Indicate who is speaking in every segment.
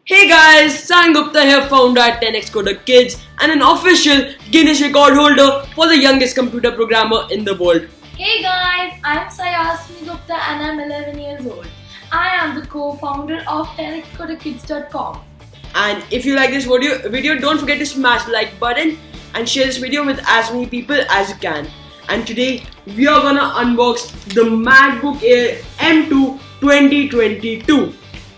Speaker 1: Hey guys, Gupta here, founder at 10x Coder Kids and an official Guinness record holder for the youngest computer programmer in the world.
Speaker 2: Hey guys, I'm Saiasmi Gupta and I'm 11 years old. I am the co-founder of 10xcoderkids.com.
Speaker 1: And if you like this video, don't forget to smash the like button and share this video with as many people as you can. And today we are gonna unbox the Macbook Air M2 2022.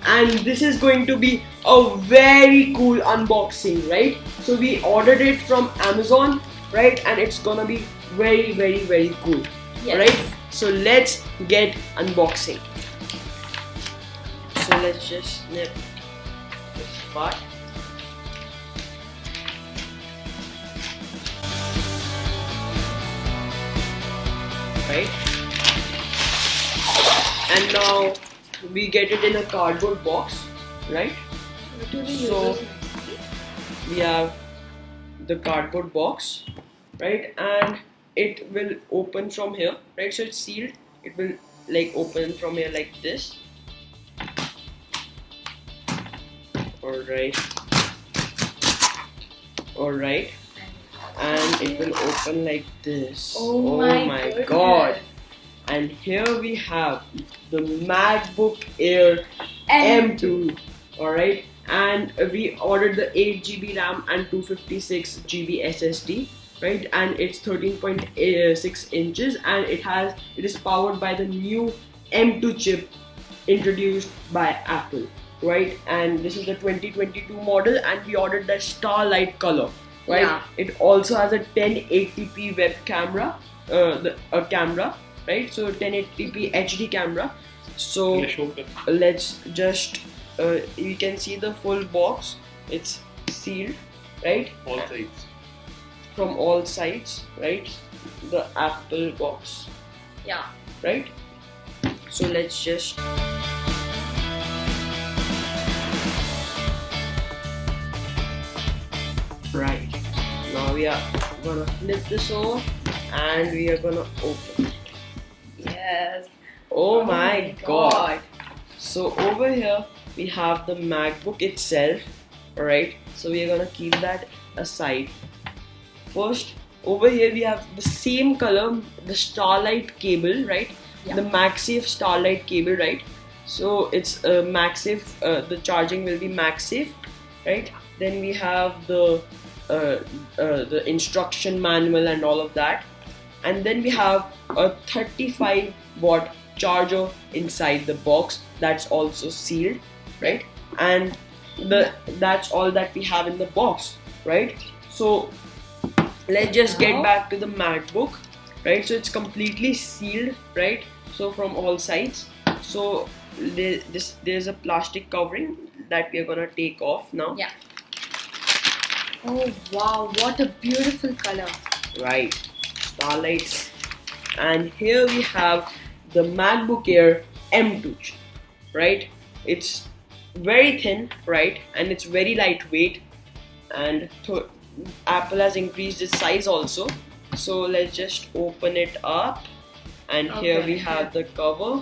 Speaker 1: And this is going to be a very cool unboxing, right? So we ordered it from Amazon, right? And it's gonna be very cool.
Speaker 2: Yes.
Speaker 1: Right? So let's get unboxing. So let's just snip this part. Right? And now we get it in a cardboard box, right? So we have the cardboard box, right? And it will open from here, right? So it's sealed. It will like open from here like this. Alright. And it will open like this.
Speaker 2: Oh my
Speaker 1: god. And here we have the MacBook Air M2. Alright. And we ordered the 8GB RAM and 256GB SSD. Right, and it's 13.6 inches, and it is powered by the new M2 chip introduced by Apple, right? And this is the 2022 model, and we ordered the Starlight color, right?
Speaker 2: Yeah.
Speaker 1: It also has a 1080p web camera, camera, right? So 1080p HD camera. So let's just you can see the full box. It's sealed, right?
Speaker 3: All sides.
Speaker 1: From all sides, right? The Apple box,
Speaker 2: Yeah.
Speaker 1: right? So let's just right now we are gonna flip this over and we are gonna open it.
Speaker 2: Yes.
Speaker 1: Oh my god. So over here we have the MacBook itself, alright? So we are gonna keep that aside. First, over here we have the same color, the Starlight cable, right?
Speaker 2: Yeah.
Speaker 1: The MagSafe Starlight cable, right? So it's MagSafe. The charging will be MagSafe, right? Then we have the instruction manual and all of that, and then we have a 35-watt charger inside the box that's also sealed, right? And that's all that we have in the box, right? So let's just get back to the MacBook, right? So it's completely sealed, right? So from all sides. So there's a plastic covering that we are gonna take off now.
Speaker 2: Yeah. Oh wow, what a beautiful color.
Speaker 1: Right, Starlight. And here we have the MacBook Air M2, right? It's very thin, right? And it's very lightweight, and Apple has increased its size also. So let's just open it up, and here we have the cover,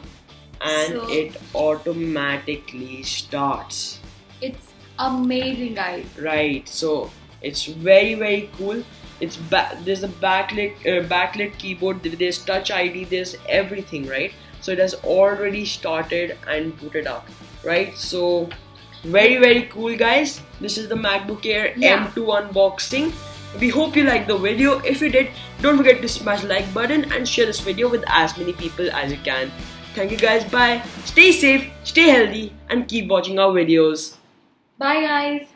Speaker 1: and it automatically starts.
Speaker 2: It's amazing, guys.
Speaker 1: Right, so it's very cool. It's there's a backlit keyboard, there's Touch ID, there's everything, right? So it has already started and booted up, right? So very cool, guys. This is the MacBook Air M2 unboxing. We hope you liked the video. If you did, don't forget to smash the like button and share this video with as many people as you can. Thank you guys, bye. Stay safe, stay healthy, and keep watching our videos.
Speaker 2: Bye guys.